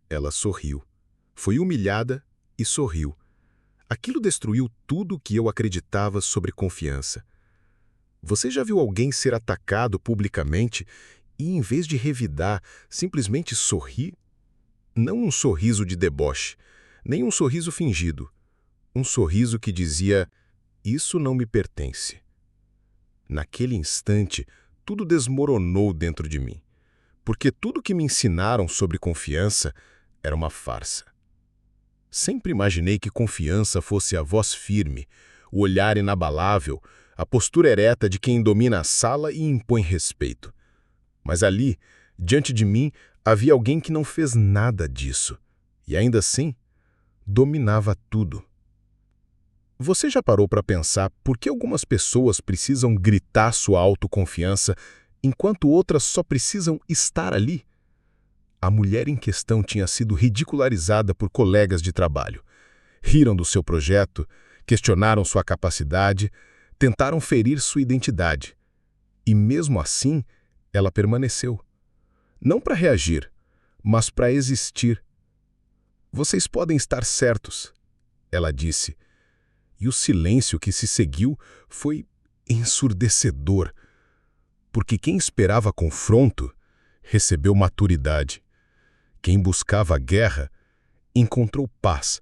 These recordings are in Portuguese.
Ela sorriu. Foi humilhada e sorriu. Aquilo destruiu tudo o que eu acreditava sobre confiança. Você já viu alguém ser atacado publicamente e, em vez de revidar, simplesmente sorrir? Não um sorriso de deboche, nem um sorriso fingido. Um sorriso que dizia: "Isso não me pertence." Naquele instante, tudo desmoronou dentro de mim, porque tudo que me ensinaram sobre confiança era uma farsa. Sempre imaginei que confiança fosse a voz firme, o olhar inabalável, a postura ereta de quem domina a sala e impõe respeito. Mas ali, diante de mim, havia alguém que não fez nada disso, e ainda assim, dominava tudo. Você já parou para pensar por que algumas pessoas precisam gritar sua autoconfiança, enquanto outras só precisam estar ali? A mulher em questão tinha sido ridicularizada por colegas de trabalho. Riram do seu projeto, questionaram sua capacidade, tentaram ferir sua identidade. E mesmo assim, ela permaneceu. Não para reagir, mas para existir. "Vocês podem estar certos", ela disse. E o silêncio que se seguiu foi ensurdecedor, porque quem esperava confronto recebeu maturidade. Quem buscava guerra encontrou paz,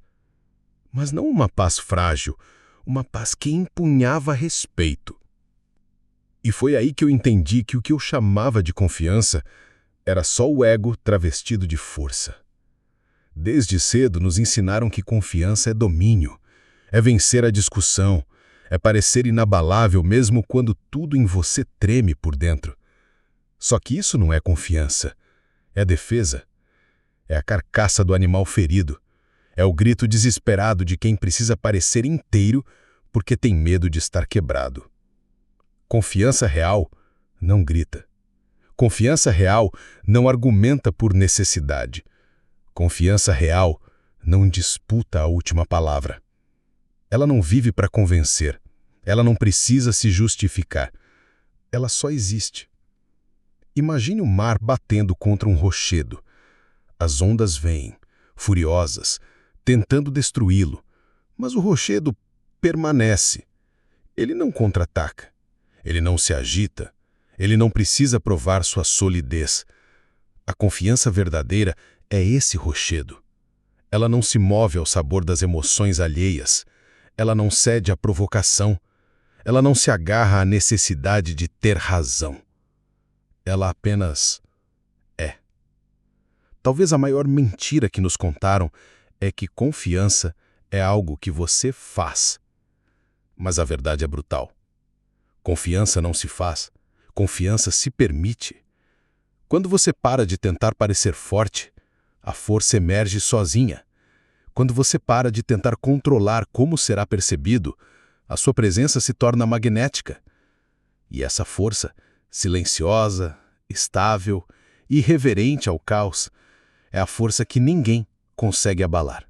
mas não uma paz frágil, uma paz que empunhava respeito. E foi aí que eu entendi que o que eu chamava de confiança era só o ego travestido de força. Desde cedo nos ensinaram que confiança é domínio, é vencer a discussão, é parecer inabalável mesmo quando tudo em você treme por dentro. Só que isso não é confiança, é defesa. É a carcaça do animal ferido. É o grito desesperado de quem precisa parecer inteiro porque tem medo de estar quebrado. Confiança real não grita. Confiança real não argumenta por necessidade. Confiança real não disputa a última palavra. Ela não vive para convencer. Ela não precisa se justificar. Ela só existe. Imagine o mar batendo contra um rochedo. As ondas vêm, furiosas, tentando destruí-lo, mas o rochedo permanece. Ele não contra-ataca. Ele não se agita. Ele não precisa provar sua solidez. A confiança verdadeira é esse rochedo. Ela não se move ao sabor das emoções alheias. Ela não cede à provocação. Ela não se agarra à necessidade de ter razão. Ela apenas é. Talvez a maior mentira que nos contaram é que confiança é algo que você faz. Mas a verdade é brutal. Confiança não se faz. Confiança se permite. Quando você para de tentar parecer forte, a força emerge sozinha. Quando você para de tentar controlar como será percebido, a sua presença se torna magnética. E essa força, silenciosa, estável, irreverente ao caos, é a força que ninguém consegue abalar.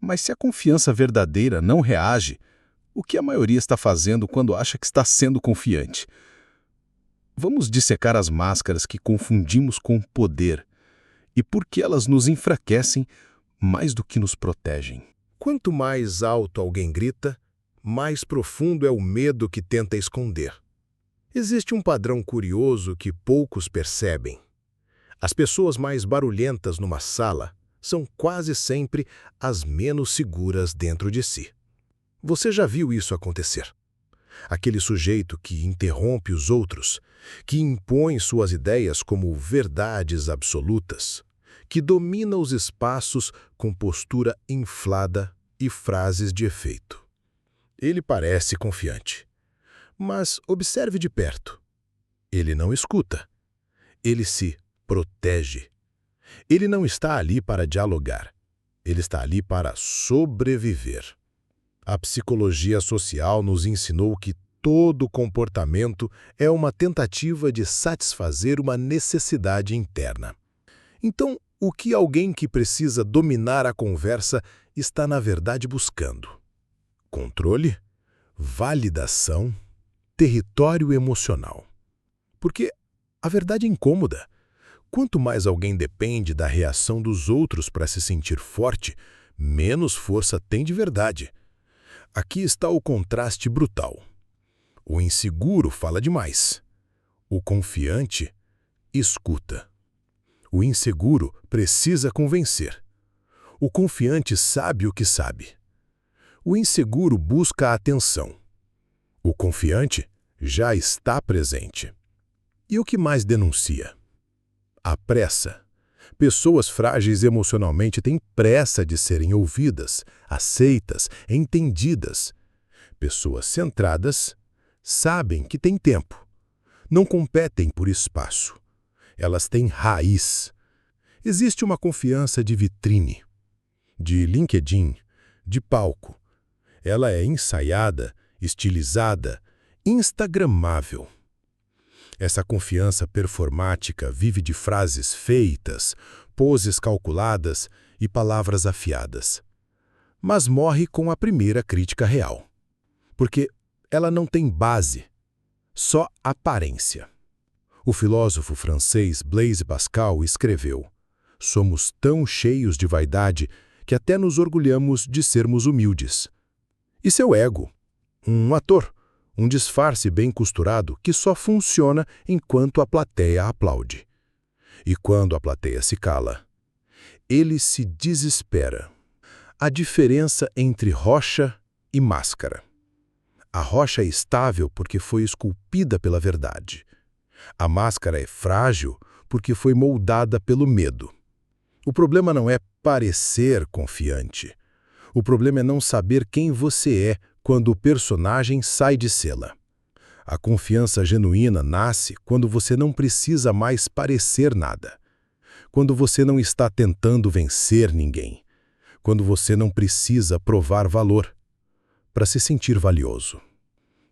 Mas se a confiança verdadeira não reage, o que a maioria está fazendo quando acha que está sendo confiante? Vamos dissecar as máscaras que confundimos com poder e por que elas nos enfraquecem mais do que nos protegem. Quanto mais alto alguém grita, mais profundo é o medo que tenta esconder. Existe um padrão curioso que poucos percebem. As pessoas mais barulhentas numa sala são quase sempre as menos seguras dentro de si. Você já viu isso acontecer? Aquele sujeito que interrompe os outros, que impõe suas ideias como verdades absolutas, que domina os espaços com postura inflada e frases de efeito. Ele parece confiante, mas observe de perto. Ele não escuta. Ele se protege. Ele não está ali para dialogar. Ele está ali para sobreviver. A psicologia social nos ensinou que todo comportamento é uma tentativa de satisfazer uma necessidade interna. Então, o que alguém que precisa dominar a conversa está, na verdade, buscando? Controle? Validação? Território emocional? Porque a verdade é incômoda. Quanto mais alguém depende da reação dos outros para se sentir forte, menos força tem de verdade. Aqui está o contraste brutal. O inseguro fala demais. O confiante escuta. O inseguro precisa convencer. O confiante sabe o que sabe. O inseguro busca a atenção. O confiante já está presente. E o que mais denuncia? A pressa. Pessoas frágeis emocionalmente têm pressa de serem ouvidas, aceitas, entendidas. Pessoas centradas sabem que têm tempo. Não competem por espaço. Elas têm raiz. Existe uma confiança de vitrine, de LinkedIn, de palco. Ela é ensaiada, estilizada, instagramável. Essa confiança performática vive de frases feitas, poses calculadas e palavras afiadas. Mas morre com a primeira crítica real. Porque ela não tem base, só aparência. O filósofo francês Blaise Pascal escreveu: "Somos tão cheios de vaidade que até nos orgulhamos de sermos humildes." E seu ego? Um ator, um disfarce bem costurado que só funciona enquanto a plateia aplaude. E quando a plateia se cala, ele se desespera. A diferença entre rocha e máscara. A rocha é estável porque foi esculpida pela verdade. A máscara é frágil porque foi moldada pelo medo. O problema não é parecer confiante. O problema é não saber quem você é quando o personagem sai de cena. A confiança genuína nasce quando você não precisa mais parecer nada. Quando você não está tentando vencer ninguém. Quando você não precisa provar valor para se sentir valioso.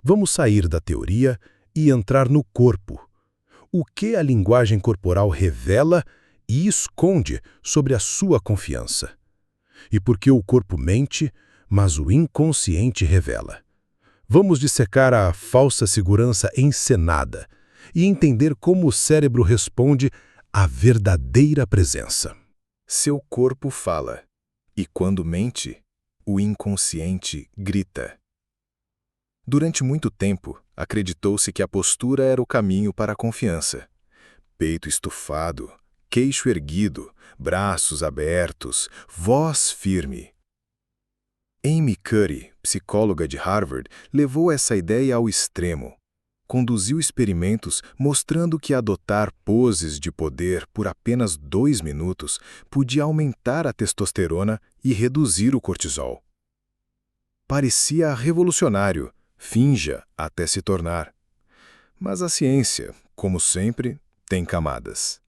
Vamos sair da teoria e entrar no corpo. O que a linguagem corporal revela e esconde sobre a sua confiança? E por que o corpo mente, mas o inconsciente revela? Vamos dissecar a falsa segurança encenada e entender como o cérebro responde à verdadeira presença. Seu corpo fala, e quando mente, o inconsciente grita. Durante muito tempo, acreditou-se que a postura era o caminho para a confiança. Peito estufado, queixo erguido, braços abertos, voz firme. Amy Cuddy, psicóloga de Harvard, levou essa ideia ao extremo. Conduziu experimentos mostrando que adotar poses de poder por apenas 2 minutos podia aumentar a testosterona e reduzir o cortisol. Parecia revolucionário, finja até se tornar. Mas a ciência, como sempre, tem camadas.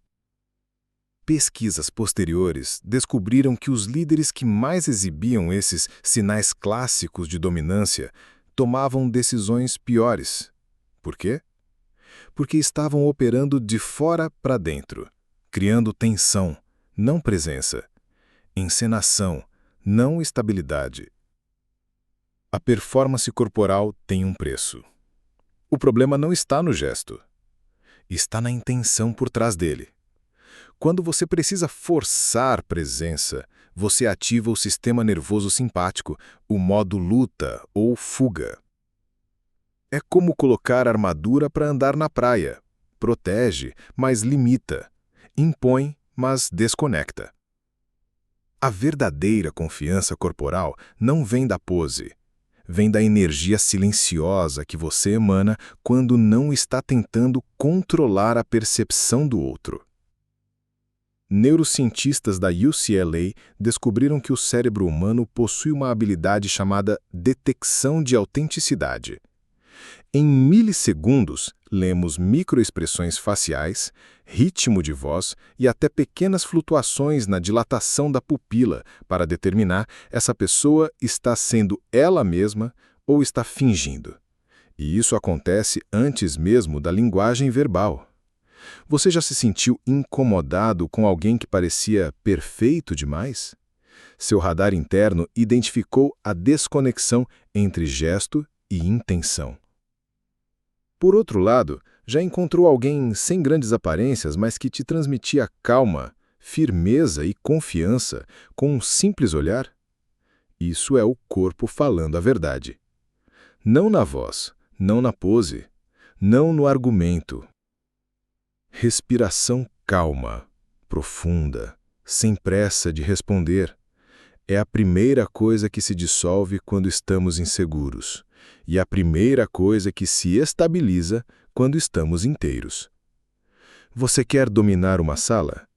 Pesquisas posteriores descobriram que os líderes que mais exibiam esses sinais clássicos de dominância tomavam decisões piores. Por quê? Porque estavam operando de fora para dentro, criando tensão, não presença, encenação, não estabilidade. A performance corporal tem um preço. O problema não está no gesto, está na intenção por trás dele. Quando você precisa forçar presença, você ativa o sistema nervoso simpático, o modo luta ou fuga. É como colocar armadura para andar na praia. Protege, mas limita. Impõe, mas desconecta. A verdadeira confiança corporal não vem da pose. Vem da energia silenciosa que você emana quando não está tentando controlar a percepção do outro. Neurocientistas da UCLA descobriram que o cérebro humano possui uma habilidade chamada detecção de autenticidade. Em milissegundos, lemos microexpressões faciais, ritmo de voz e até pequenas flutuações na dilatação da pupila para determinar essa pessoa está sendo ela mesma ou está fingindo. E isso acontece antes mesmo da linguagem verbal. Você já se sentiu incomodado com alguém que parecia perfeito demais? Seu radar interno identificou a desconexão entre gesto e intenção. Por outro lado, Já encontrou alguém sem grandes aparências, mas que te transmitia calma, firmeza e confiança com um simples olhar? Isso é o corpo falando a verdade. Não na voz, não na pose, não no argumento. Respiração calma, profunda, sem pressa de responder. É a primeira coisa que se dissolve quando estamos inseguros, e a primeira coisa que se estabiliza quando estamos inteiros. Você quer dominar uma sala?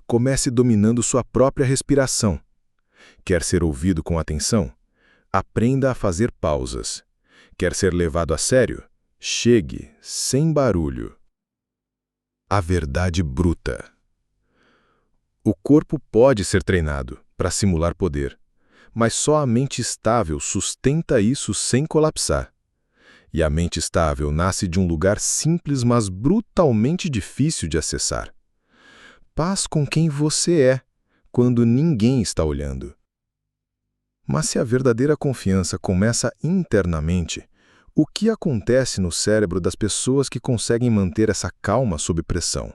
Comece dominando sua própria respiração. Quer ser ouvido com atenção? Aprenda a fazer pausas. Quer ser levado a sério? Chegue, sem barulho. A verdade bruta. O corpo pode ser treinado para simular poder, mas só a mente estável sustenta isso sem colapsar. E a mente estável nasce de um lugar simples, mas brutalmente difícil de acessar. Paz com quem você é, quando ninguém está olhando. Mas se a verdadeira confiança começa internamente, o que acontece no cérebro das pessoas que conseguem manter essa calma sob pressão?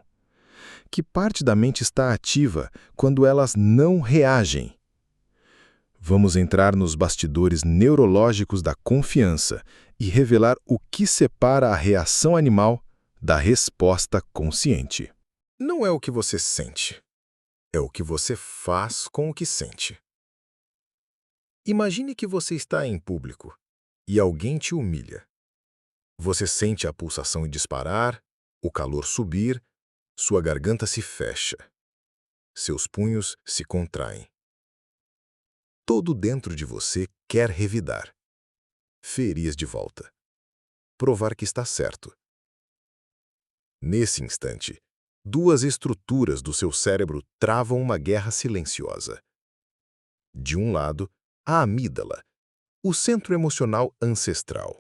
Que parte da mente está ativa quando elas não reagem? Vamos entrar nos bastidores neurológicos da confiança e revelar o que separa a reação animal da resposta consciente. Não é o que você sente, é o que você faz com o que sente. Imagine que você está em público e alguém te humilha. Você sente a pulsação disparar, o calor subir, sua garganta se fecha. Seus punhos se contraem. Todo dentro de você quer revidar. Ferir de volta. Provar que está certo. Nesse instante, duas estruturas do seu cérebro travam uma guerra silenciosa. De um lado, a amígdala, o centro emocional ancestral,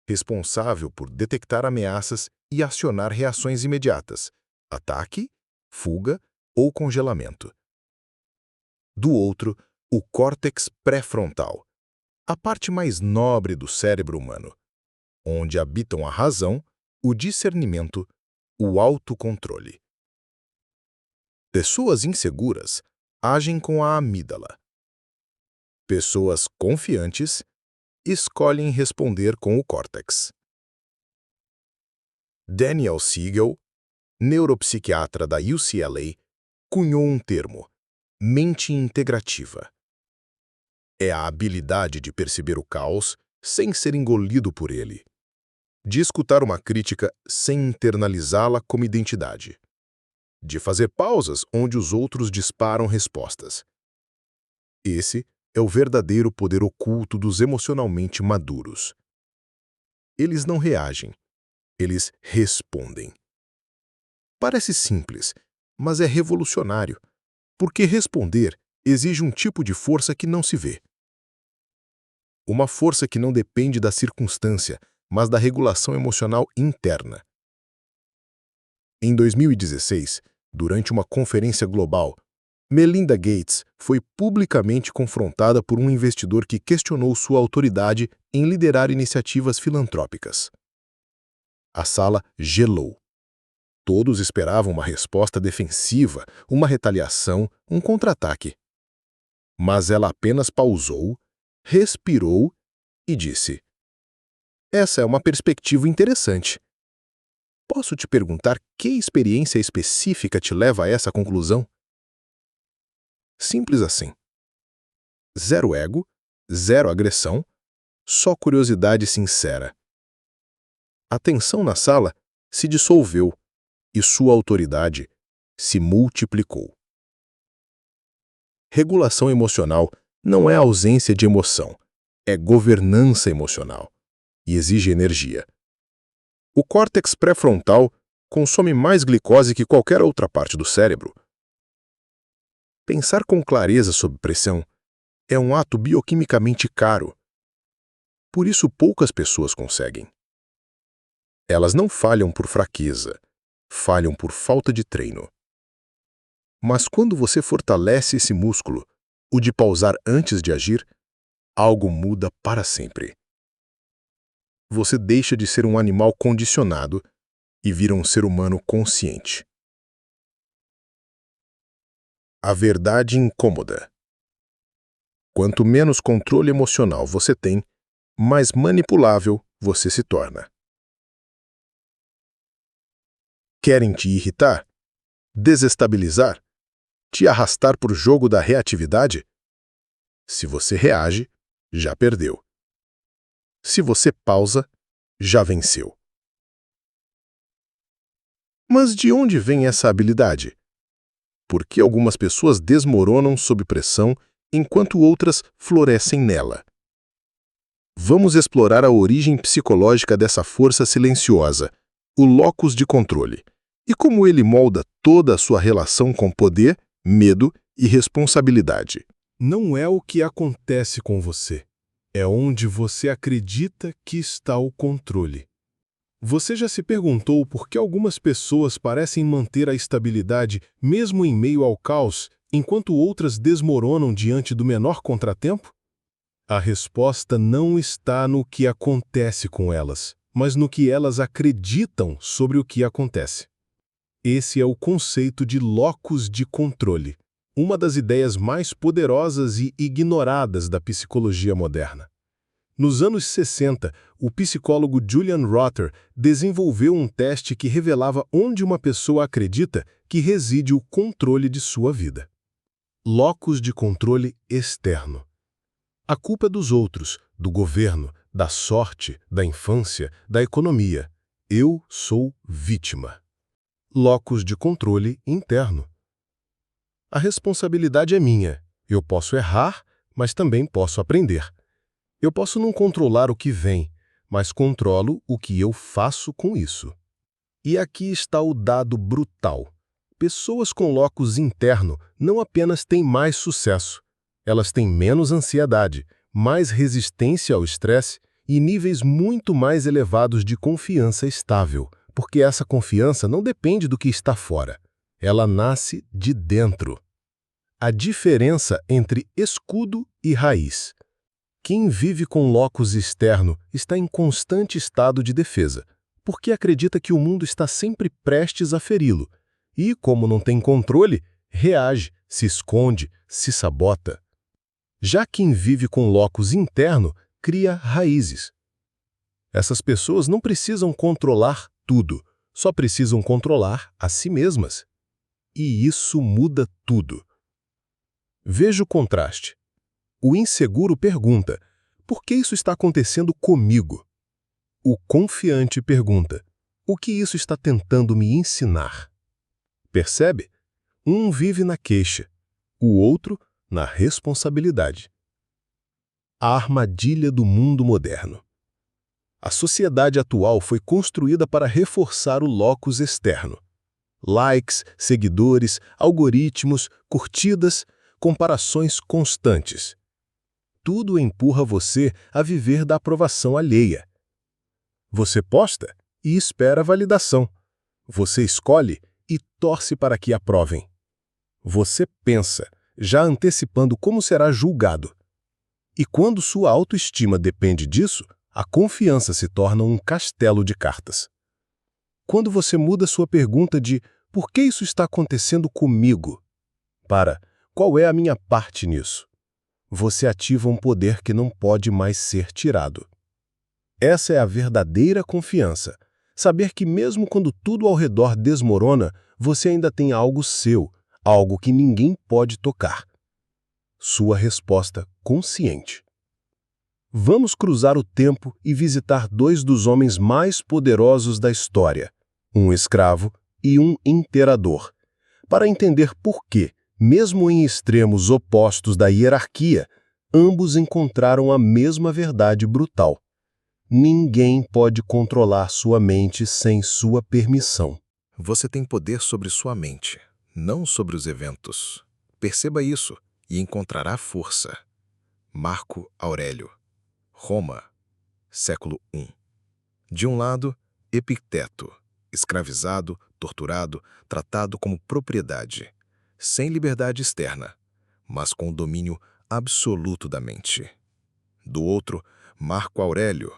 responsável por detectar ameaças e acionar reações imediatas, ataque, fuga ou congelamento. Do outro, o córtex pré-frontal, a parte mais nobre do cérebro humano, onde habitam a razão, o discernimento, o autocontrole. Pessoas inseguras agem com a amígdala. Pessoas confiantes escolhem responder com o córtex. Daniel Siegel, neuropsiquiatra da UCLA, cunhou um termo: mente integrativa. É a habilidade de perceber o caos sem ser engolido por ele, de escutar uma crítica sem internalizá-la como identidade, de fazer pausas onde os outros disparam respostas. Esse é o verdadeiro poder oculto dos emocionalmente maduros. Eles não reagem, eles respondem. Parece simples, mas é revolucionário, porque responder exige um tipo de força que não se vê. Uma força que não depende da circunstância, mas da regulação emocional interna. Em 2016, durante uma conferência global, Melinda Gates foi publicamente confrontada por um investidor que questionou sua autoridade em liderar iniciativas filantrópicas. A sala gelou. Todos esperavam uma resposta defensiva, uma retaliação, um contra-ataque. Mas ela apenas pausou, respirou e disse: "Essa é uma perspectiva interessante. Posso te perguntar que experiência específica te leva a essa conclusão?" Simples assim. Zero ego, zero agressão, só curiosidade sincera. A tensão na sala se dissolveu e sua autoridade se multiplicou. Regulação emocional não é ausência de emoção, é governança emocional e exige energia. O córtex pré-frontal consome mais glicose que qualquer outra parte do cérebro. Pensar com clareza sob pressão é um ato bioquimicamente caro. Por isso poucas pessoas conseguem. Elas não falham por fraqueza, falham por falta de treino. Mas quando você fortalece esse músculo, o de pausar antes de agir, algo muda para sempre. Você deixa de ser um animal condicionado e vira um ser humano consciente. A verdade incômoda. Quanto menos controle emocional você tem, mais manipulável você se torna. Querem te irritar? Desestabilizar? Te arrastar para o jogo da reatividade? Se você reage, já perdeu. Se você pausa, já venceu. Mas de onde vem essa habilidade? Por que algumas pessoas desmoronam sob pressão enquanto outras florescem nela? Vamos explorar a origem psicológica dessa força silenciosa, o locus de controle, e como ele molda toda a sua relação com poder, medo e responsabilidade. Não é o que acontece com você, é onde você acredita que está o controle. Você já se perguntou por que algumas pessoas parecem manter a estabilidade mesmo em meio ao caos, enquanto outras desmoronam diante do menor contratempo? A resposta não está no que acontece com elas, mas no que elas acreditam sobre o que acontece. Esse é o conceito de locus de controle, uma das ideias mais poderosas e ignoradas da psicologia moderna. Nos anos 60, o psicólogo Julian Rother desenvolveu um teste que revelava onde uma pessoa acredita que reside o controle de sua vida. Locus de controle externo. A culpa é dos outros, do governo, da sorte, da infância, da economia. Eu sou vítima. Locus de controle interno. A responsabilidade é minha. Eu posso errar, mas também posso aprender. Eu posso não controlar o que vem, mas controlo o que eu faço com isso. E aqui está o dado brutal. Pessoas com locus interno não apenas têm mais sucesso, elas têm menos ansiedade, mais resistência ao estresse e níveis muito mais elevados de confiança estável, porque essa confiança não depende do que está fora. Ela nasce de dentro. A diferença entre escudo e raiz. Quem vive com locus externo está em constante estado de defesa, porque acredita que o mundo está sempre prestes a feri-lo. E, como não tem controle, reage, se esconde, se sabota. Já quem vive com locus interno cria raízes. Essas pessoas não precisam controlar tudo, só precisam controlar a si mesmas. E isso muda tudo. Veja o contraste. O inseguro pergunta: por que isso está acontecendo comigo? O confiante pergunta: o que isso está tentando me ensinar? Percebe? Um vive na queixa, o outro na responsabilidade. A armadilha do mundo moderno. A sociedade atual foi construída para reforçar o locus externo. Likes, seguidores, algoritmos, curtidas, comparações constantes. Tudo empurra você a viver da aprovação alheia. Você posta e espera validação. Você escolhe e torce para que aprovem. Você pensa, já antecipando como será julgado. E quando sua autoestima depende disso, a confiança se torna um castelo de cartas. Quando você muda sua pergunta de "por que isso está acontecendo comigo?" para "qual é a minha parte nisso?", você ativa um poder que não pode mais ser tirado. Essa é a verdadeira confiança. Saber que mesmo quando tudo ao redor desmorona, você ainda tem algo seu, algo que ninguém pode tocar. Sua resposta consciente. Vamos cruzar o tempo e visitar dois dos homens mais poderosos da história, um escravo e um imperador, para entender por que, mesmo em extremos opostos da hierarquia, ambos encontraram a mesma verdade brutal. Ninguém pode controlar sua mente sem sua permissão. Você tem poder sobre sua mente, não sobre os eventos. Perceba isso e encontrará força. Marco Aurélio. Roma, século I. De um lado, Epicteto, escravizado, torturado, tratado como propriedade, sem liberdade externa, mas com o domínio absoluto da mente. Do outro, Marco Aurélio,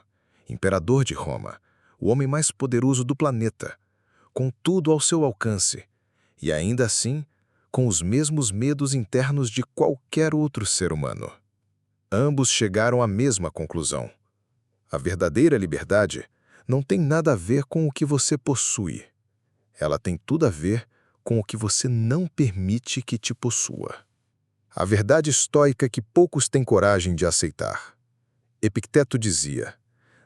imperador de Roma, o homem mais poderoso do planeta, com tudo ao seu alcance, e ainda assim, com os mesmos medos internos de qualquer outro ser humano. Ambos chegaram à mesma conclusão. A verdadeira liberdade não tem nada a ver com o que você possui. Ela tem tudo a ver com o que você não permite que te possua. A verdade estoica que poucos têm coragem de aceitar. Epicteto dizia: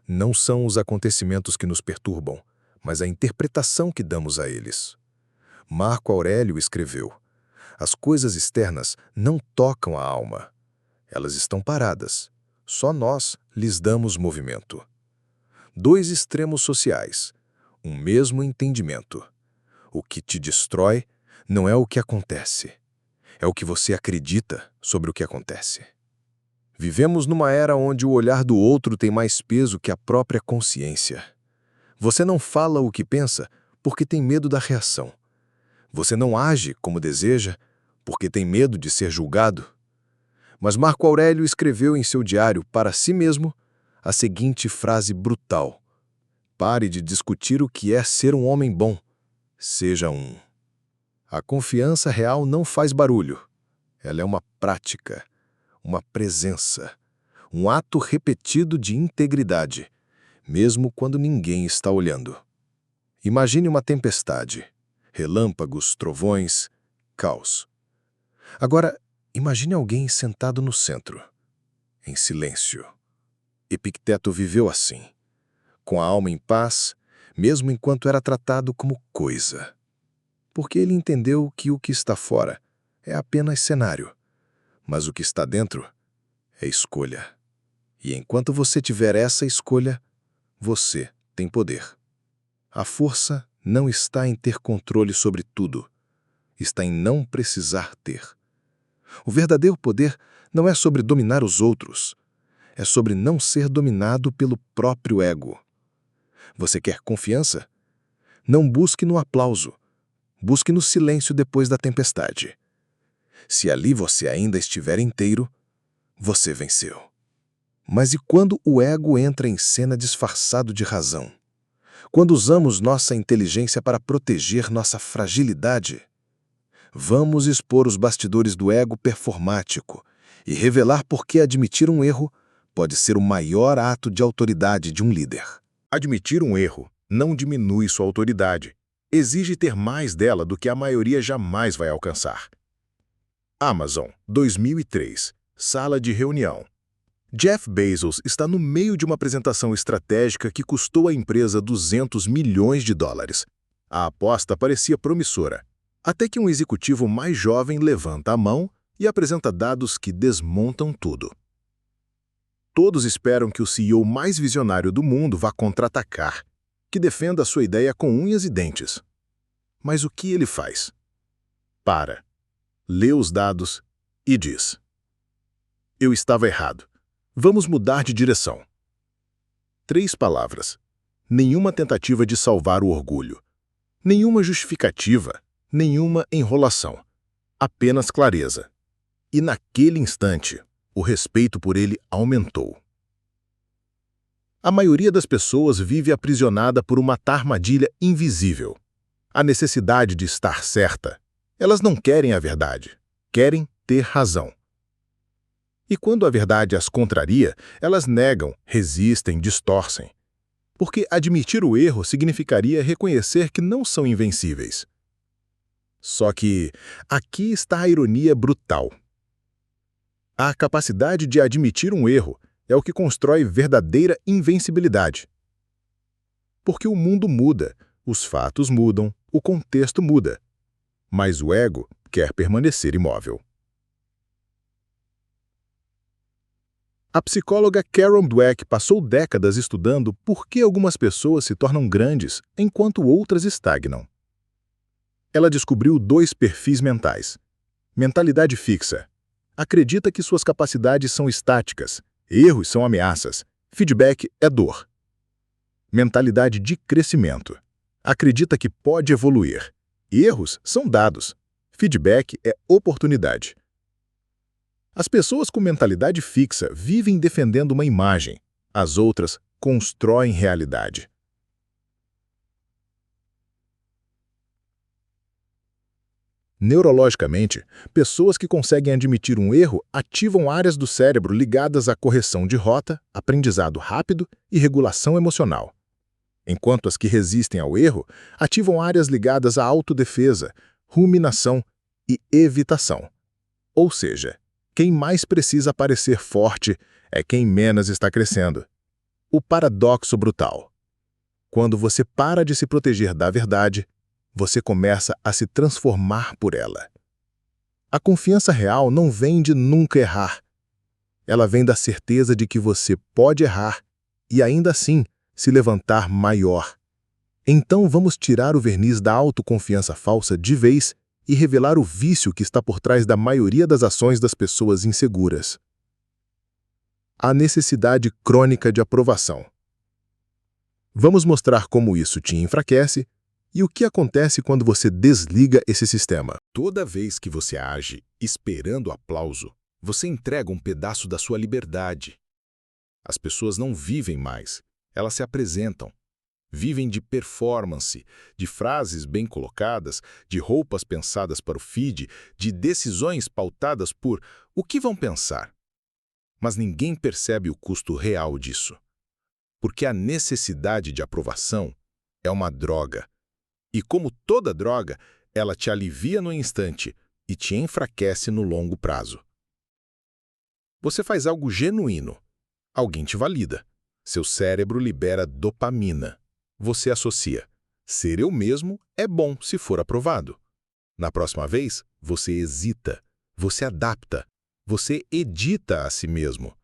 não são os acontecimentos que nos perturbam, mas a interpretação que damos a eles. Marco Aurélio escreveu: as coisas externas não tocam a alma. Elas estão paradas. Só nós lhes damos movimento. Dois extremos sociais, um mesmo entendimento. O que te destrói não é o que acontece, é o que você acredita sobre o que acontece. Vivemos numa era onde o olhar do outro tem mais peso que a própria consciência. Você não fala o que pensa porque tem medo da reação. Você não age como deseja porque tem medo de ser julgado. Mas Marco Aurélio escreveu em seu diário para si mesmo a seguinte frase brutal: pare de discutir o que é ser um homem bom. Seja um. A confiança real não faz barulho. Ela é uma prática, uma presença, um ato repetido de integridade, mesmo quando ninguém está olhando. Imagine uma tempestade, relâmpagos, trovões, caos. Agora, imagine alguém sentado no centro, em silêncio. Epicteto viveu assim, com a alma em paz, mesmo enquanto era tratado como coisa. Porque ele entendeu que o que está fora é apenas cenário, mas o que está dentro é escolha. E enquanto você tiver essa escolha, você tem poder. A força não está em ter controle sobre tudo, está em não precisar ter. O verdadeiro poder não é sobre dominar os outros, é sobre não ser dominado pelo próprio ego. Você quer confiança? Não busque no aplauso, busque no silêncio depois da tempestade. Se ali você ainda estiver inteiro, você venceu. Mas e quando o ego entra em cena disfarçado de razão? Quando usamos nossa inteligência para proteger nossa fragilidade? Vamos expor os bastidores do ego performático e revelar por que admitir um erro pode ser o maior ato de autoridade de um líder. Admitir um erro não diminui sua autoridade. Exige ter mais dela do que a maioria jamais vai alcançar. Amazon, 2003. Sala de reunião. Jeff Bezos está no meio de uma apresentação estratégica que custou à empresa 200 milhões de dólares. A aposta parecia promissora, até que um executivo mais jovem levanta a mão e apresenta dados que desmontam tudo. Todos esperam que o CEO mais visionário do mundo vá contra-atacar, que defenda a sua ideia com unhas e dentes. Mas o que ele faz? Para, lê os dados e diz: eu estava errado. Vamos mudar de direção. 3 palavras. Nenhuma tentativa de salvar o orgulho. Nenhuma justificativa, nenhuma enrolação. Apenas clareza. E naquele instante, o respeito por ele aumentou. A maioria das pessoas vive aprisionada por uma armadilha invisível. A necessidade de estar certa. Elas não querem a verdade, querem ter razão. E quando a verdade as contraria, elas negam, resistem, distorcem. Porque admitir o erro significaria reconhecer que não são invencíveis. Só que aqui está a ironia brutal. A capacidade de admitir um erro é o que constrói verdadeira invencibilidade. Porque o mundo muda, os fatos mudam, o contexto muda. Mas o ego quer permanecer imóvel. A psicóloga Carol Dweck passou décadas estudando por que algumas pessoas se tornam grandes enquanto outras estagnam. Ela descobriu 2 perfis mentais. Mentalidade fixa. Acredita que suas capacidades são estáticas, erros são ameaças, feedback é dor. Mentalidade de crescimento. Acredita que pode evoluir. Erros são dados, feedback é oportunidade. As pessoas com mentalidade fixa vivem defendendo uma imagem, as outras constroem realidade. Neurologicamente, pessoas que conseguem admitir um erro ativam áreas do cérebro ligadas à correção de rota, aprendizado rápido e regulação emocional. Enquanto as que resistem ao erro ativam áreas ligadas à autodefesa, ruminação e evitação. Ou seja, quem mais precisa parecer forte é quem menos está crescendo. O paradoxo brutal. Quando você para de se proteger da verdade, você começa a se transformar por ela. A confiança real não vem de nunca errar. Ela vem da certeza de que você pode errar e, ainda assim, se levantar maior. Então vamos tirar o verniz da autoconfiança falsa de vez e revelar o vício que está por trás da maioria das ações das pessoas inseguras. A necessidade crônica de aprovação. Vamos mostrar como isso te enfraquece e o que acontece quando você desliga esse sistema. Toda vez que você age esperando aplauso, você entrega um pedaço da sua liberdade. As pessoas não vivem mais, elas se apresentam. Vivem de performance, de frases bem colocadas, de roupas pensadas para o feed, de decisões pautadas por o que vão pensar. Mas ninguém percebe o custo real disso. Porque a necessidade de aprovação é uma droga. E como toda droga, ela te alivia no instante e te enfraquece no longo prazo. Você faz algo genuíno. Alguém te valida. Seu cérebro libera dopamina. Você associa. Ser eu mesmo é bom se for aprovado. Na próxima vez, você hesita. Você adapta. Você edita a si mesmo.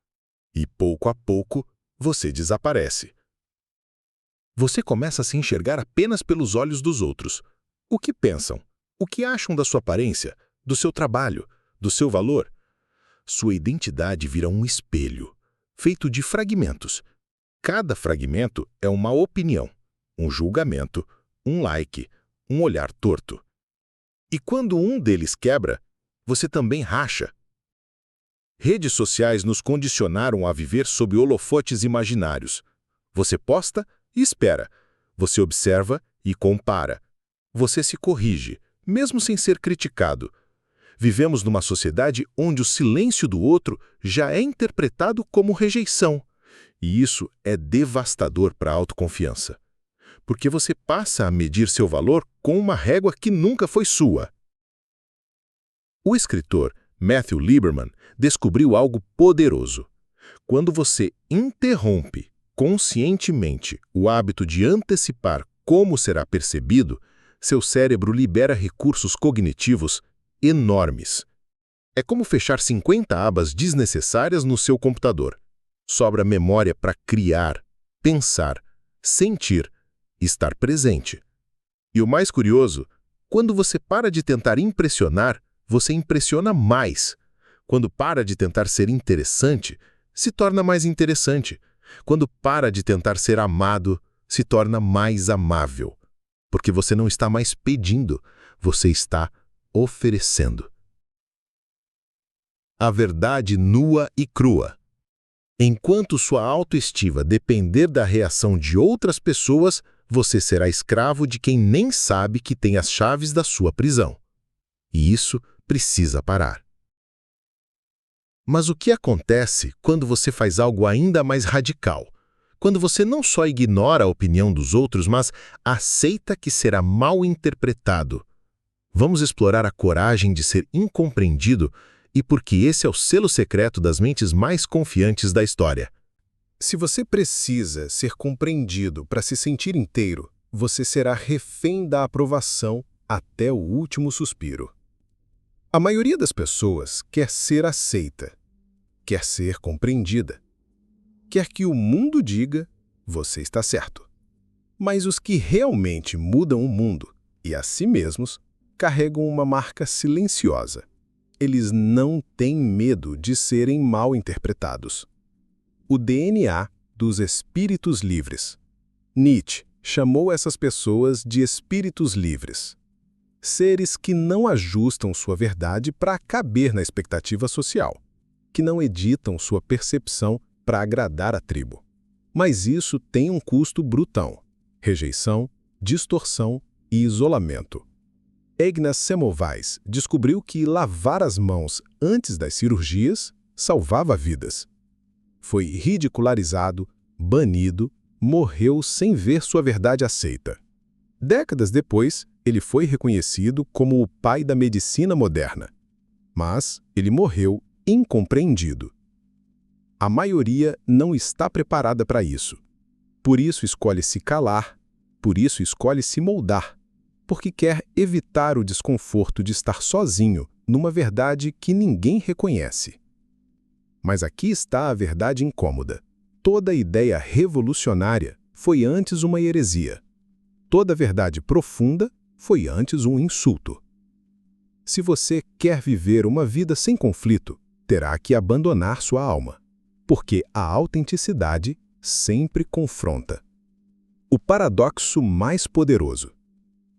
E pouco a pouco, você desaparece. Você começa a se enxergar apenas pelos olhos dos outros. O que pensam? O que acham da sua aparência, do seu trabalho, do seu valor? Sua identidade vira um espelho, feito de fragmentos. Cada fragmento é uma opinião, um julgamento, um like, um olhar torto. E quando um deles quebra, você também racha. Redes sociais nos condicionaram a viver sob holofotes imaginários. Você posta e espera. Você observa e compara. Você se corrige, mesmo sem ser criticado. Vivemos numa sociedade onde o silêncio do outro já é interpretado como rejeição. E isso é devastador para a autoconfiança. Porque você passa a medir seu valor com uma régua que nunca foi sua. O escritor Matthew Lieberman descobriu algo poderoso. Quando você interrompe conscientemente o hábito de antecipar como será percebido, seu cérebro libera recursos cognitivos enormes. É como fechar 50 abas desnecessárias no seu computador. Sobra memória para criar, pensar, sentir, estar presente. E o mais curioso, quando você para de tentar impressionar, você impressiona mais. Quando para de tentar ser interessante, se torna mais interessante. Quando para de tentar ser amado, se torna mais amável. Porque você não está mais pedindo, você está oferecendo. A verdade nua e crua. Enquanto sua autoestima depender da reação de outras pessoas, você será escravo de quem nem sabe que tem as chaves da sua prisão. E isso precisa parar. Mas o que acontece quando você faz algo ainda mais radical? Quando você não só ignora a opinião dos outros, mas aceita que será mal interpretado. Vamos explorar a coragem de ser incompreendido e porque esse é o selo secreto das mentes mais confiantes da história. Se você precisa ser compreendido para se sentir inteiro, você será refém da aprovação até o último suspiro. A maioria das pessoas quer ser aceita, quer ser compreendida, quer que o mundo diga, você está certo. Mas os que realmente mudam o mundo e a si mesmos carregam uma marca silenciosa. Eles não têm medo de serem mal interpretados. O DNA dos espíritos livres. Nietzsche chamou essas pessoas de espíritos livres. Seres que não ajustam sua verdade para caber na expectativa social, que não editam sua percepção para agradar a tribo. Mas isso tem um custo brutal: rejeição, distorção e isolamento. Ignaz Semmelweis descobriu que lavar as mãos antes das cirurgias salvava vidas. Foi ridicularizado, banido, morreu sem ver sua verdade aceita. Décadas depois, ele foi reconhecido como o pai da medicina moderna. Mas ele morreu incompreendido. A maioria não está preparada para isso. Por isso escolhe se calar, por isso escolhe se moldar, porque quer evitar o desconforto de estar sozinho numa verdade que ninguém reconhece. Mas aqui está a verdade incômoda. Toda ideia revolucionária foi antes uma heresia. Toda verdade profunda foi antes um insulto. Se você quer viver uma vida sem conflito, terá que abandonar sua alma, porque a autenticidade sempre confronta. O paradoxo mais poderoso.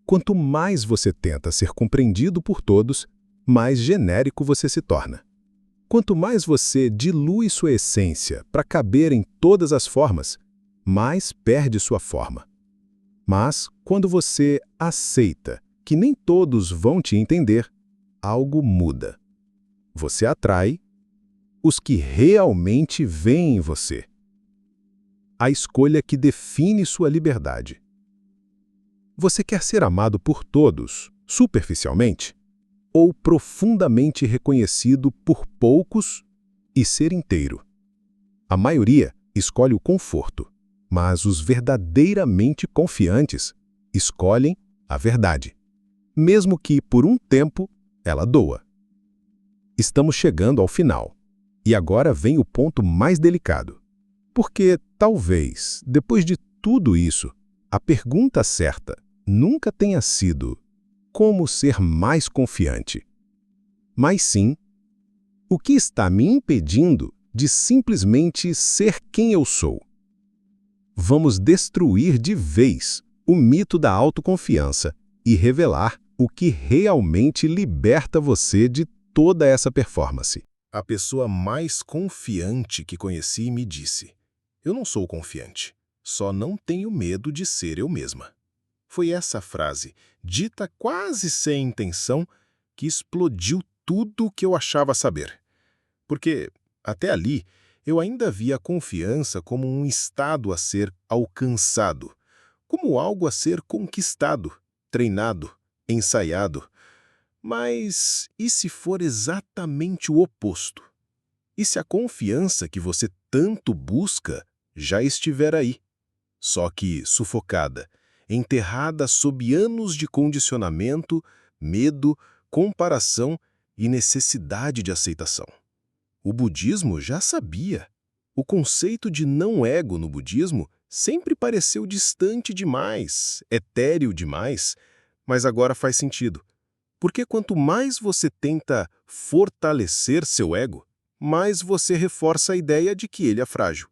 Quanto mais você tenta ser compreendido por todos, mais genérico você se torna. Quanto mais você dilui sua essência para caber em todas as formas, mais perde sua forma. Mas, quando você aceita que nem todos vão te entender, algo muda. Você atrai os que realmente veem em você. A escolha que define sua liberdade. Você quer ser amado por todos, superficialmente? Ou profundamente reconhecido por poucos e ser inteiro? A maioria escolhe o conforto, mas os verdadeiramente confiantes escolhem a verdade, mesmo que, por um tempo, ela doa. Estamos chegando ao final, e agora vem o ponto mais delicado. Porque, talvez, depois de tudo isso, a pergunta certa nunca tenha sido como ser mais confiante. Mas sim, o que está me impedindo de simplesmente ser quem eu sou? Vamos destruir de vez o mito da autoconfiança e revelar o que realmente liberta você de toda essa performance. A pessoa mais confiante que conheci me disse: "Eu não sou confiante, só não tenho medo de ser eu mesma." Foi essa frase, dita quase sem intenção, que explodiu tudo o que eu achava saber. Porque, até ali, eu ainda via a confiança como um estado a ser alcançado, como algo a ser conquistado, treinado, ensaiado. Mas e se for exatamente o oposto? E se a confiança que você tanto busca já estiver aí, só que sufocada, enterrada sob anos de condicionamento, medo, comparação e necessidade de aceitação? O budismo já sabia. O conceito de não-ego no budismo sempre pareceu distante demais, etéreo demais, mas agora faz sentido. Porque quanto mais você tenta fortalecer seu ego, mais você reforça a ideia de que ele é frágil.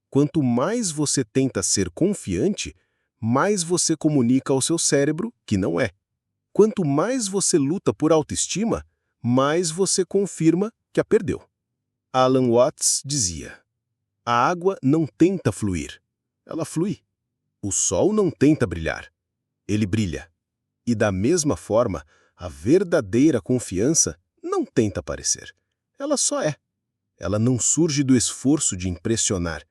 Quanto mais você tenta ser confiante, mais você comunica ao seu cérebro que não é. Quanto mais você luta por autoestima, mais você confirma que a perdeu. Alan Watts dizia: "A água não tenta fluir, ela flui. O sol não tenta brilhar, ele brilha." E da mesma forma, a verdadeira confiança não tenta aparecer, ela só é. Ela não surge do esforço de impressionar.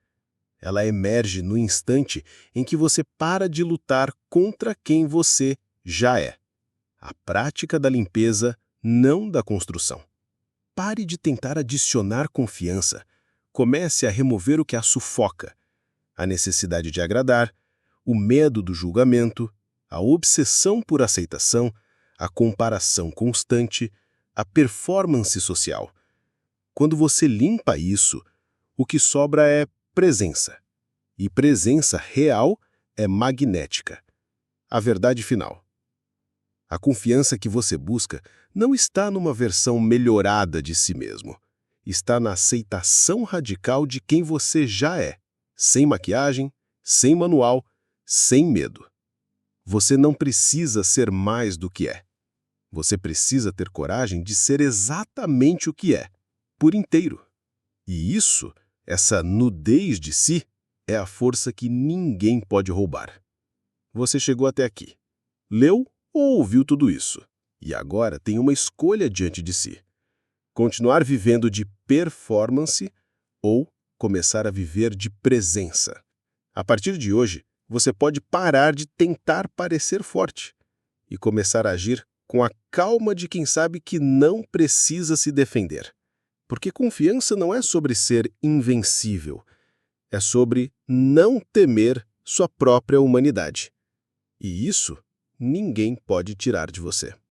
Ela emerge no instante em que você para de lutar contra quem você já é. A prática da limpeza, não da construção. Pare de tentar adicionar confiança. Comece a remover o que a sufoca. A necessidade de agradar, o medo do julgamento, a obsessão por aceitação, a comparação constante, a performance social. Quando você limpa isso, o que sobra é presença. E presença real é magnética. A verdade final. A confiança que você busca não está numa versão melhorada de si mesmo. Está na aceitação radical de quem você já é, sem maquiagem, sem manual, sem medo. Você não precisa ser mais do que é. Você precisa ter coragem de ser exatamente o que é, por inteiro. E isso, essa nudez de si, é a força que ninguém pode roubar. Você chegou até aqui. Leu ou ouviu tudo isso? E agora tem uma escolha diante de si. Continuar vivendo de performance ou começar a viver de presença. A partir de hoje, você pode parar de tentar parecer forte e começar a agir com a calma de quem sabe que não precisa se defender. Porque confiança não é sobre ser invencível, é sobre não temer sua própria humanidade. E isso ninguém pode tirar de você.